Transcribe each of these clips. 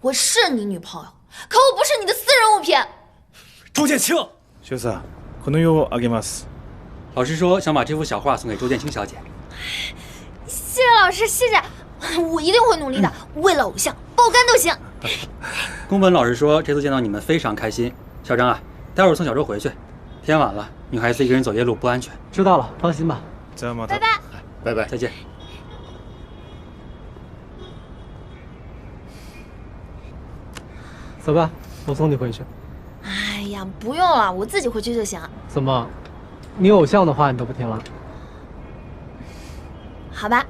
我是你女朋友，可我不是你的私人物品。周建清，秀才，この世をあげます。老师说想把这幅小画送给周建清小姐。谢谢老师，谢谢，我一定会努力的，为了偶像爆肝都行。宫本老师说这次见到你们非常开心。小张啊，待会儿送小周回去，天晚了，女孩子一个人走夜路不安全。知道了，放心吧。じゃあまた。拜拜。拜拜。再见。走吧，我送你回去。哎呀，不用了，我自己回去就行。怎么，你偶像的话你都不听了？好吧。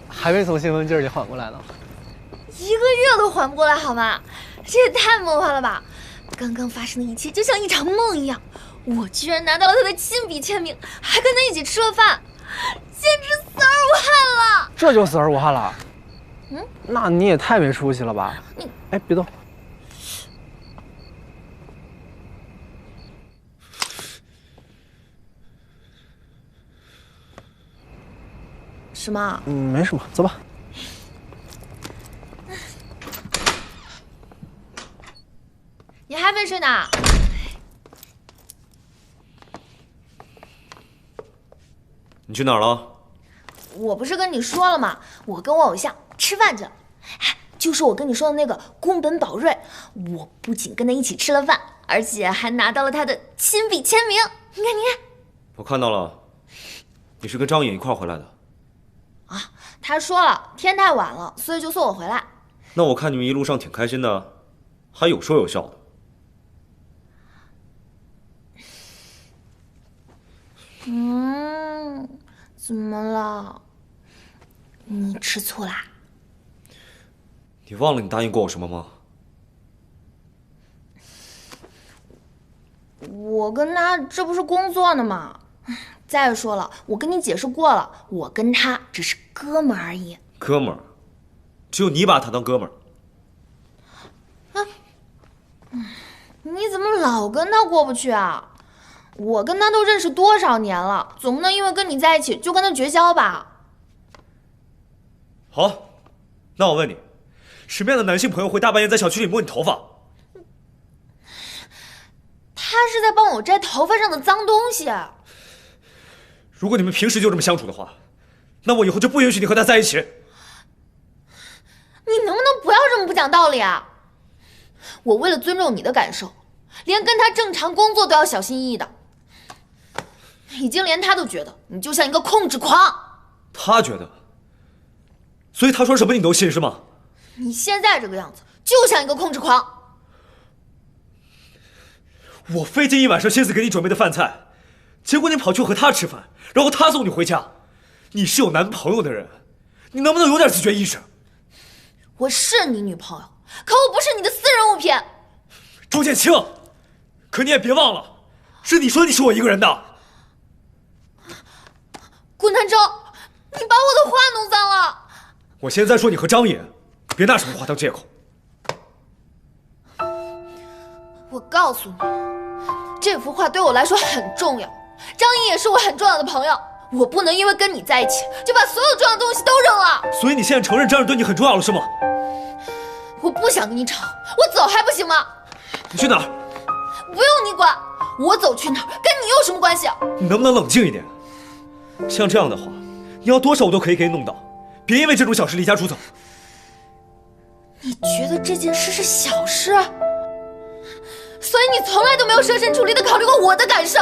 还没从兴奋劲儿里缓过来呢。1个月都缓不过来好吗？这也太梦幻了吧！刚刚发生的一切就像一场梦一样，我居然拿到了他的亲笔签名，还跟他一起吃了饭，简直死而无憾了。这就死而无憾了？嗯，那你也太没出息了吧！你，哎，别动。什么？没什么，走吧。你还没睡呢？你去哪儿了？我不是跟你说了吗？我跟我偶像吃饭去了。哎，就是我跟你说的那个宫本宝瑞，我不仅跟他一起吃了饭，而且还拿到了他的亲笔签名。你看，你看。我看到了，你是跟张颖一块儿回来的。啊，他说了天太晚了，所以就送我回来。那我看你们一路上挺开心的，还有说有笑的。怎么了？你吃醋啦？你忘了你答应过我什么吗？我跟他这不是工作呢吗？再说了，我跟你解释过了，我跟他只是哥们儿而已。哥们儿，只有你把他当哥们儿。你怎么老跟他过不去啊？我跟他都认识多少年了，总不能因为跟你在一起就跟他绝交吧？好，那我问你，什么样的男性朋友会大半夜在小区里摸你头发？他是在帮我摘头发上的脏东西。如果你们平时就这么相处的话，那我以后就不允许你和他在一起。你能不能不要这么不讲道理啊？我为了尊重你的感受，连跟他正常工作都要小心翼翼的。已经连他都觉得你就像一个控制狂。他觉得，所以他说什么你都信是吗？你现在这个样子就像一个控制狂。我费尽一晚上心思给你准备的饭菜，结果你跑去和他吃饭，然后他送你回家。你是有男朋友的人，你能不能有点自觉意识？我是你女朋友，可我不是你的私人物品。周建清，可你也别忘了，是你说你是我一个人的。顾南州，你把我的话弄脏了。我现在说你和张野，别拿什么话当借口。我告诉你，这幅画对我来说很重要，张颖也是我很重要的朋友，我不能因为跟你在一起就把所有重要的东西都扔了。所以你现在承认张野对你很重要了是吗？我不想跟你吵，我走还不行吗？你去哪儿？不用你管，我走去哪儿跟你有什么关系？你能不能冷静一点？像这样的话，你要多少我都可以给你弄到，别因为这种小事离家出走。你觉得这件事是小事？所以你从来都没有设身处地的考虑过我的感受。